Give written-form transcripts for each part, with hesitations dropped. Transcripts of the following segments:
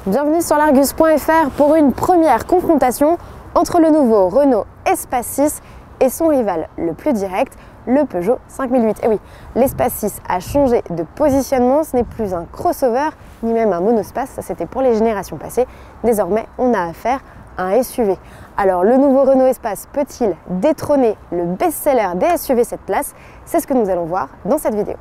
Bienvenue sur l'Argus.fr pour une première confrontation entre le nouveau Renault Espace 6 et son rival le plus direct, le Peugeot 5008. Et oui, l'Espace 6 a changé de positionnement, ce n'est plus un crossover ni même un monospace, ça c'était pour les générations passées. Désormais, on a affaire à un SUV. Alors le nouveau Renault Espace peut-il détrôner le best-seller des SUV cette classe? C'est ce que nous allons voir dans cette vidéo.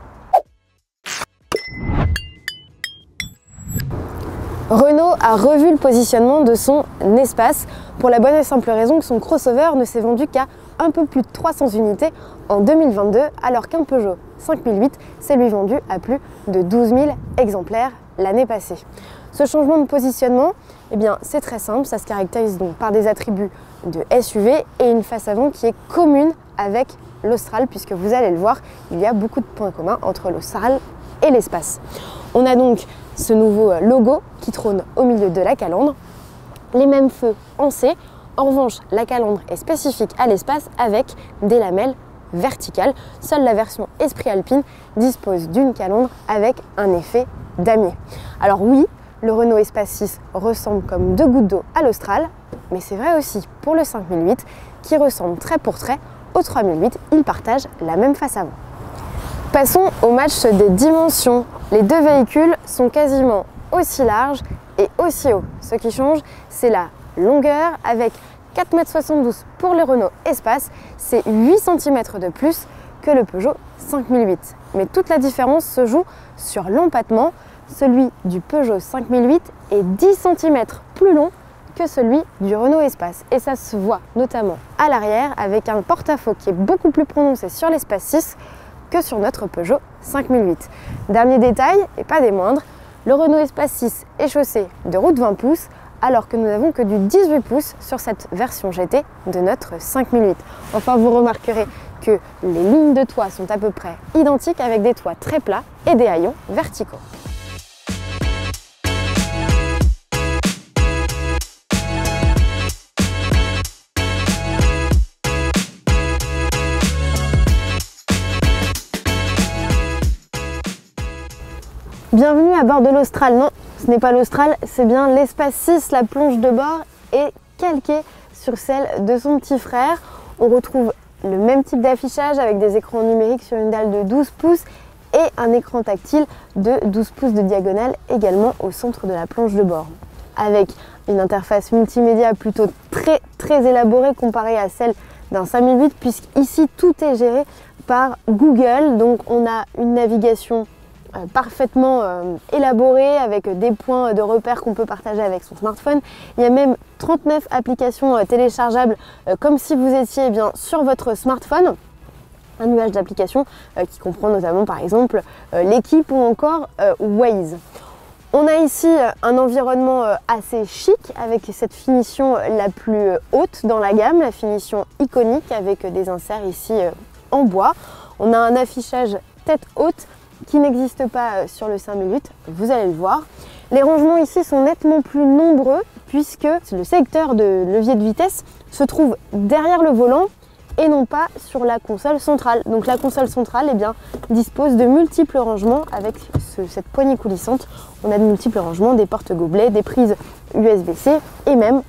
Renault a revu le positionnement de son Espace pour la bonne et simple raison que son crossover ne s'est vendu qu'à un peu plus de 300 unités en 2022 alors qu'un Peugeot 5008 s'est lui vendu à plus de 12 000 exemplaires l'année passée. Ce changement de positionnement, eh bien, c'est très simple, ça se caractérise donc par des attributs de SUV et une face avant qui est commune avec l'Austral puisque vous allez le voir, il y a beaucoup de points communs entre l'Austral et l'Espace. On a donc ce nouveau logo qui trône au milieu de la calandre, les mêmes feux en C. En revanche, la calandre est spécifique à l'Espace avec des lamelles verticales. Seule la version Esprit Alpine dispose d'une calandre avec un effet damier. Alors oui, le Renault Espace 6 ressemble comme deux gouttes d'eau à l'Austral, mais c'est vrai aussi pour le 5008 qui ressemble trait pour trait au 3008. Il partage la même face avant. Passons au match des dimensions. Les deux véhicules sont quasiment aussi larges et aussi hauts. Ce qui change, c'est la longueur avec 4,72 m pour le Renault Espace. C'est 8 cm de plus que le Peugeot 5008. Mais toute la différence se joue sur l'empattement. Celui du Peugeot 5008 est 10 cm plus long que celui du Renault Espace. Et ça se voit notamment à l'arrière avec un porte-à-faux qui est beaucoup plus prononcé sur l'Espace 6 que sur notre Peugeot 5008. Dernier détail, et pas des moindres, le Renault Espace 6 est chaussé de route 20 pouces alors que nous n'avons que du 18 pouces sur cette version GT de notre 5008. Enfin, vous remarquerez que les lignes de toit sont à peu près identiques avec des toits très plats et des haillons verticaux. Bienvenue à bord de l'Austral. Non, ce n'est pas l'Austral, c'est bien l'Espace 6. La plonge de bord est calquée sur celle de son petit frère. On retrouve le même type d'affichage avec des écrans numériques sur une dalle de 12 pouces et un écran tactile de 12 pouces de diagonale également au centre de la plonge de bord. Avec une interface multimédia plutôt très élaborée comparée à celle d'un 5008 puisqu'ici tout est géré par Google. Donc on a une navigation parfaitement élaboré avec des points de repère qu'on peut partager avec son smartphone. Il y a même 39 applications téléchargeables comme si vous étiez bien sur votre smartphone. Un nuage d'applications qui comprend notamment par exemple l'équipe ou encore Waze. On a ici un environnement assez chic avec cette finition la plus haute dans la gamme, la finition iconique avec des inserts ici en bois. On a un affichage tête haute qui n'existe pas sur le 5008, vous allez le voir. Les rangements ici sont nettement plus nombreux puisque le sélecteur de levier de vitesse se trouve derrière le volant et non pas sur la console centrale. Donc la console centrale dispose de multiples rangements avec cette poignée coulissante. On a de multiples rangements, des portes gobelets, des prises USB-C et même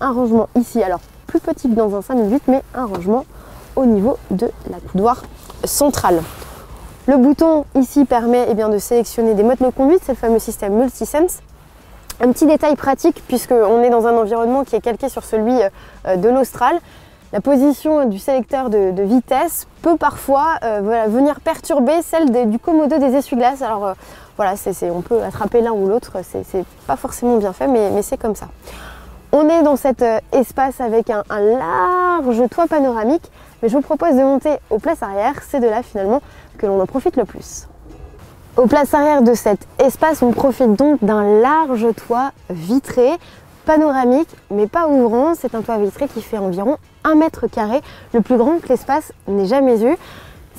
un rangement ici. Alors plus petit que dans un 5008 mais un rangement au niveau de la coudoir centrale. Le bouton ici permet de sélectionner des modes de conduite, c'est le fameux système Multisense. Un petit détail pratique puisqu'on est dans un environnement qui est calqué sur celui de l'Austral. La position du sélecteur de vitesse peut parfois venir perturber celle du commodo des essuie-glaces. Alors on peut attraper l'un ou l'autre, c'est pas forcément bien fait mais c'est comme ça. On est dans cet espace avec un large toit panoramique, mais je vous propose de monter aux places arrière, c'est de là finalement que l'on en profite le plus. Aux places arrière de cet espace, on profite donc d'un large toit vitré, panoramique, mais pas ouvrant. C'est un toit vitré qui fait environ 1 mètre carré, le plus grand que l'espace n'ait jamais eu.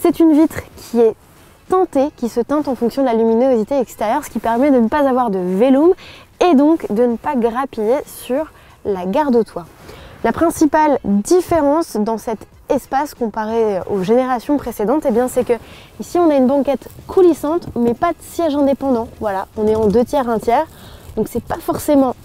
C'est une vitre qui est teintée, qui se teinte en fonction de la luminosité extérieure, ce qui permet de ne pas avoir de vélum et donc de ne pas grappiller sur la garde-toit. La principale différence dans cet espace comparé aux générations précédentes, c'est que ici on a une banquette coulissante mais pas de siège indépendant. Voilà, on est en 2 tiers, 1 tiers. Donc c'est pas forcément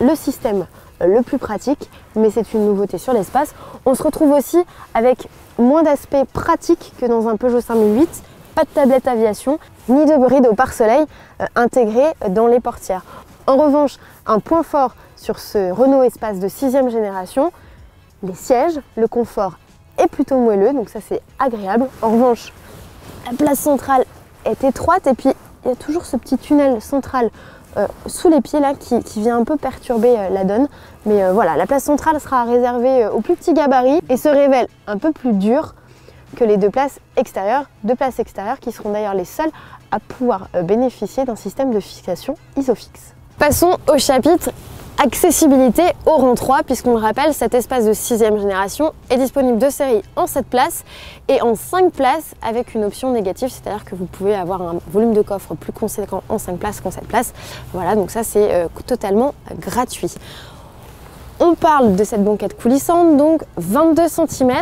le système le plus pratique, mais c'est une nouveauté sur l'espace. On se retrouve aussi avec moins d'aspect pratique que dans un Peugeot 5008, pas de tablette aviation, ni de rideau pare-soleil intégré dans les portières. En revanche, un point fort sur ce Renault Espace de 6e génération, les sièges, le confort est plutôt moelleux, donc ça c'est agréable. En revanche, la place centrale est étroite et puis il y a toujours ce petit tunnel central sous les pieds là qui vient un peu perturber la donne. Mais voilà, la place centrale sera réservée aux plus petits gabarits et se révèle un peu plus dure que les deux places extérieures qui seront d'ailleurs les seules à pouvoir bénéficier d'un système de fixation Isofix. Passons au chapitre accessibilité au rang 3, puisqu'on le rappelle, cet espace de 6e génération est disponible de série en 7 places et en 5 places avec une option négative, c'est-à-dire que vous pouvez avoir un volume de coffre plus conséquent en 5 places qu'en 7 places. Voilà, donc ça c'est totalement gratuit. On parle de cette banquette coulissante, donc 22 cm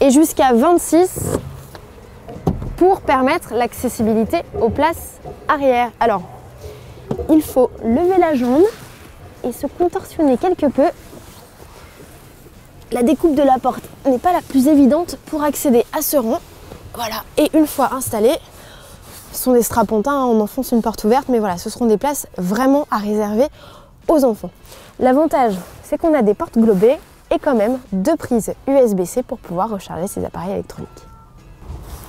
et jusqu'à 26 pour permettre l'accessibilité aux places arrière. Alors, il faut lever la jambe et se contorsionner quelque peu. La découpe de la porte n'est pas la plus évidente pour accéder à ce rang. Voilà, et une fois installé, ce sont des strapontins, on enfonce une porte ouverte, mais voilà, ce seront des places vraiment à réserver aux enfants. L'avantage, c'est qu'on a des portes globées et quand même 2 prises USB-C pour pouvoir recharger ces appareils électroniques.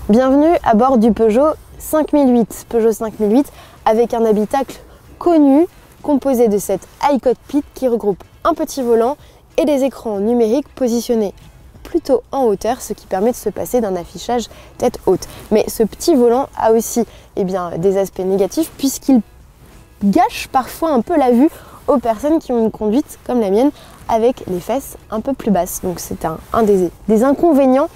Bienvenue à bord du Peugeot 5008. Peugeot 5008 avec un habitacle connu, composé de cette iCockpit qui regroupe un petit volant et des écrans numériques positionnés plutôt en hauteur, ce qui permet de se passer d'un affichage tête haute. Mais ce petit volant a aussi des aspects négatifs puisqu'il gâche parfois un peu la vue aux personnes qui ont une conduite comme la mienne avec les fesses un peu plus basses. Donc c'est un des inconvénients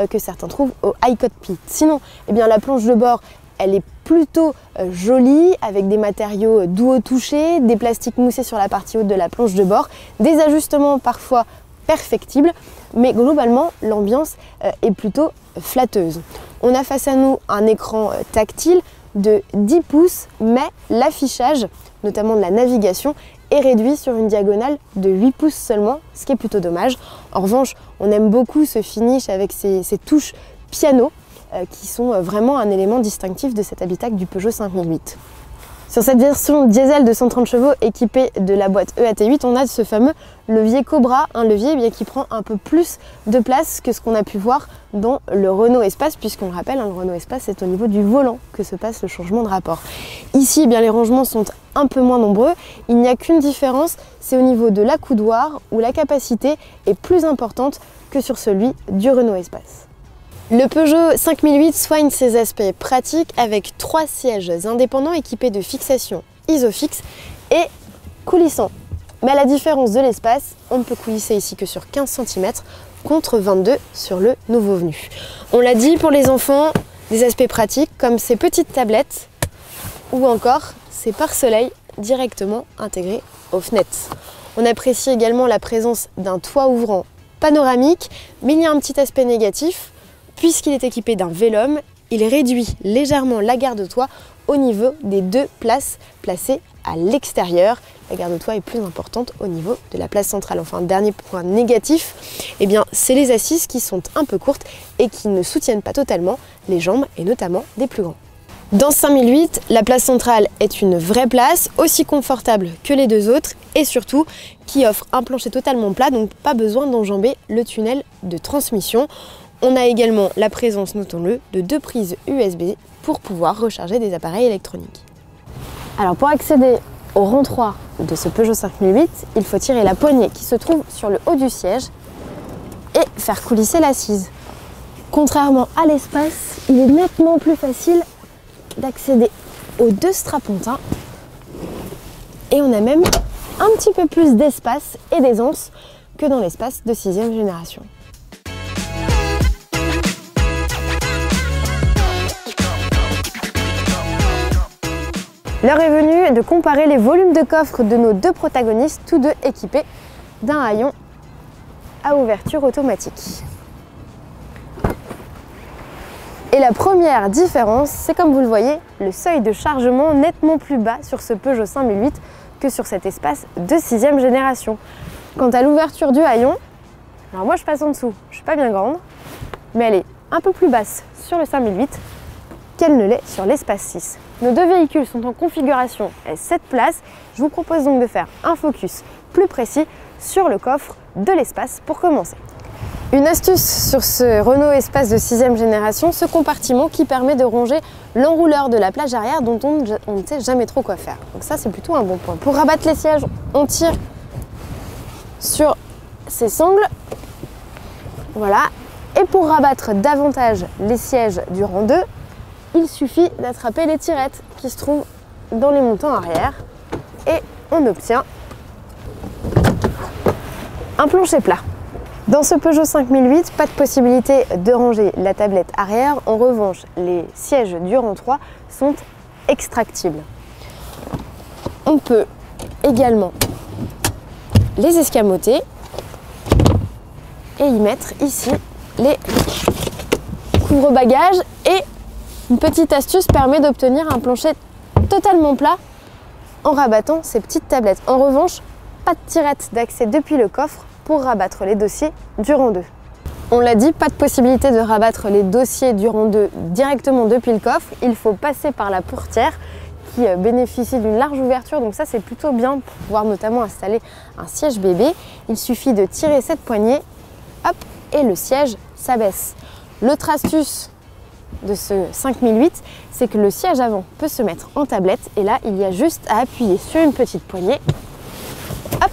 que certains trouvent au iCockpit. Sinon, la planche de bord, elle est plutôt jolie avec des matériaux doux au toucher, des plastiques moussés sur la partie haute de la planche de bord, des ajustements parfois perfectibles, mais globalement l'ambiance est plutôt flatteuse. On a face à nous un écran tactile de 10 pouces, mais l'affichage, notamment de la navigation, est réduit sur une diagonale de 8 pouces seulement, ce qui est plutôt dommage. En revanche, on aime beaucoup ce finish avec ces touches piano qui sont vraiment un élément distinctif de cet habitacle du Peugeot 5008. Sur cette version diesel de 130 chevaux équipée de la boîte EAT8, on a ce fameux levier Cobra, un levier qui prend un peu plus de place que ce qu'on a pu voir dans le Renault Espace, puisqu'on le rappelle, le Renault Espace, c'est au niveau du volant que se passe le changement de rapport. Ici, les rangements sont un peu moins nombreux, il n'y a qu'une différence, c'est au niveau de l'accoudoir où la capacité est plus importante que sur celui du Renault Espace. Le Peugeot 5008 soigne ses aspects pratiques avec 3 sièges indépendants équipés de fixation Isofix et coulissants. Mais à la différence de l'espace, on ne peut coulisser ici que sur 15 cm contre 22 sur le nouveau venu. On l'a dit, pour les enfants, des aspects pratiques comme ces petites tablettes ou encore ces pare-soleil directement intégrés aux fenêtres. On apprécie également la présence d'un toit ouvrant panoramique, mais il y a un petit aspect négatif. Puisqu'il est équipé d'un vélum, il réduit légèrement la garde-toit au niveau des 2 places placées à l'extérieur. La garde-toit est plus importante au niveau de la place centrale. Enfin, dernier point négatif, c'est les assises qui sont un peu courtes et qui ne soutiennent pas totalement les jambes et notamment des plus grands. Dans 5008, la place centrale est une vraie place, aussi confortable que les 2 autres et surtout qui offre un plancher totalement plat, donc pas besoin d'enjamber le tunnel de transmission. On a également la présence, notons-le, de 2 prises USB pour pouvoir recharger des appareils électroniques. Alors pour accéder au rang 3 de ce Peugeot 5008, il faut tirer la poignée qui se trouve sur le haut du siège et faire coulisser l'assise. Contrairement à l'espace, il est nettement plus facile d'accéder aux 2 strapontins et on a même un petit peu plus d'espace et d'aisance que dans l'espace de 6e génération. L'heure est venue de comparer les volumes de coffre de nos 2 protagonistes, tous 2 équipés d'un haillon à ouverture automatique. Et la première différence, c'est comme vous le voyez, le seuil de chargement nettement plus bas sur ce Peugeot 5008 que sur cet espace de 6e génération. Quant à l'ouverture du haillon, alors moi je passe en dessous, je suis pas bien grande, mais elle est un peu plus basse sur le 5008 qu'elle ne l'est sur l'espace 6. Nos deux véhicules sont en configuration 7 places. Je vous propose donc de faire un focus plus précis sur le coffre de l'espace pour commencer. Une astuce sur ce Renault Espace de 6e génération, ce compartiment qui permet de ronger l'enrouleur de la plage arrière dont on ne sait jamais trop quoi faire. Donc ça c'est plutôt un bon point. Pour rabattre les sièges, on tire sur ces sangles. Voilà. Et pour rabattre davantage les sièges du rang 2, il suffit d'attraper les tirettes qui se trouvent dans les montants arrière et on obtient un plancher plat. Dans ce Peugeot 5008, pas de possibilité de ranger la tablette arrière. En revanche, les sièges du rang 3 sont extractibles. On peut également les escamoter et y mettre ici les couvre-bagages. Et une petite astuce permet d'obtenir un plancher totalement plat en rabattant ces petites tablettes. En revanche, pas de tirette d'accès depuis le coffre pour rabattre les dossiers du rang 2. On l'a dit, pas de possibilité de rabattre les dossiers du rang 2 directement depuis le coffre. Il faut passer par la portière qui bénéficie d'une large ouverture, donc ça c'est plutôt bien pour pouvoir notamment installer un siège bébé. Il suffit de tirer cette poignée, hop, et le siège s'abaisse. L'autre astuce de ce 5008, c'est que le siège avant peut se mettre en tablette et là il y a juste à appuyer sur une petite poignée, hop,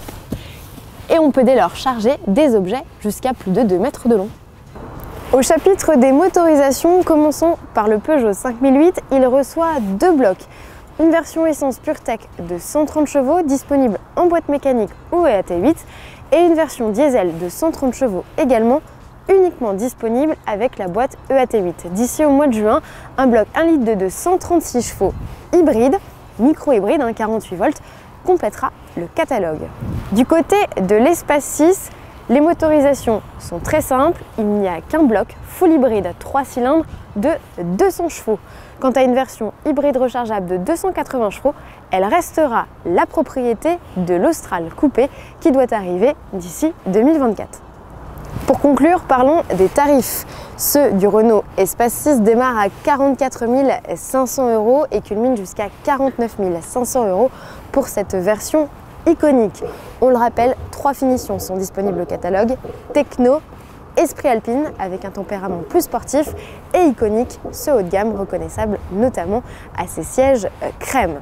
et on peut dès lors charger des objets jusqu'à plus de 2 mètres de long. Au chapitre des motorisations, commençons par le Peugeot 5008. Il reçoit 2 blocs. Une version essence PureTech de 130 chevaux disponible en boîte mécanique ou EAT8 et une version diesel de 130 chevaux également uniquement disponible avec la boîte EAT8. D'ici au mois de juin, un bloc 1 litre de 136 chevaux hybride, micro-hybride, 48 volts, complétera le catalogue. Du côté de l'espace 6, les motorisations sont très simples. Il n'y a qu'un bloc full hybride 3 cylindres de 200 chevaux. Quant à une version hybride rechargeable de 280 chevaux, elle restera la propriété de l'Austral coupé qui doit arriver d'ici 2024. Pour conclure, parlons des tarifs. Ceux du Renault Espace 6 démarrent à 44 500 € et culminent jusqu'à 49 500 € pour cette version iconique. On le rappelle, 3 finitions sont disponibles au catalogue: techno, esprit alpine avec un tempérament plus sportif et iconique, ce haut de gamme reconnaissable notamment à ses sièges crème.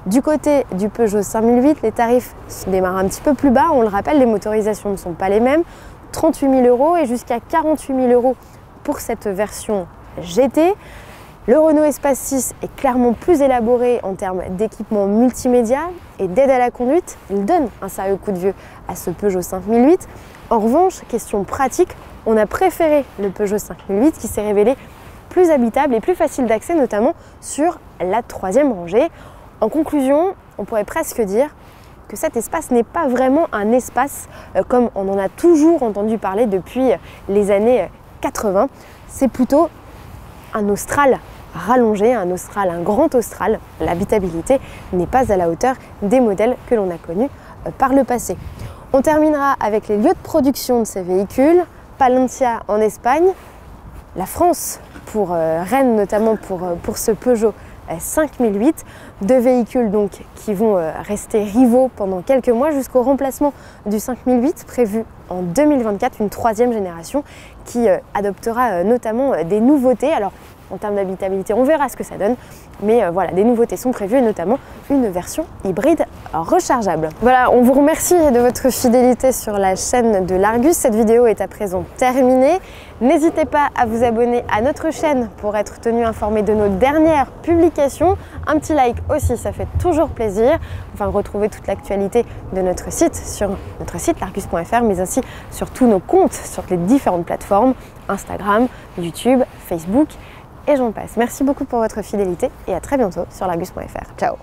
Du côté du Peugeot 5008, les tarifs démarrent un petit peu plus bas. On le rappelle, les motorisations ne sont pas les mêmes. 38 000 € et jusqu'à 48 000 € pour cette version GT. Le Renault Espace 6 est clairement plus élaboré en termes d'équipement multimédia et d'aide à la conduite. Il donne un sérieux coup de vieux à ce Peugeot 5008. En revanche, question pratique, on a préféré le Peugeot 5008 qui s'est révélé plus habitable et plus facile d'accès, notamment sur la 3e rangée. En conclusion, on pourrait presque dire que cet espace n'est pas vraiment un espace comme on en a toujours entendu parler depuis les années 80. C'est plutôt un Austral rallongé, un grand Austral. L'habitabilité n'est pas à la hauteur des modèles que l'on a connus par le passé. On terminera avec les lieux de production de ces véhicules. Palencia en Espagne, la France pour Rennes notamment pour ce Peugeot 5008, 2 véhicules donc qui vont rester rivaux pendant quelques mois jusqu'au remplacement du 5008 prévu en 2024, une 3e génération qui adoptera notamment des nouveautés. Alors en termes d'habitabilité, on verra ce que ça donne, mais voilà, des nouveautés sont prévues et notamment une version hybride rechargeable. Voilà, on vous remercie de votre fidélité sur la chaîne de l'Argus. Cette vidéo est à présent terminée. N'hésitez pas à vous abonner à notre chaîne pour être tenu informé de nos dernières publications. Un petit like aussi, ça fait toujours plaisir. Enfin, retrouvez toute l'actualité de notre site sur notre site largus.fr, mais aussi sur tous nos comptes sur les différentes plateformes, Instagram, YouTube, Facebook et j'en passe. Merci beaucoup pour votre fidélité et à très bientôt sur largus.fr. Ciao!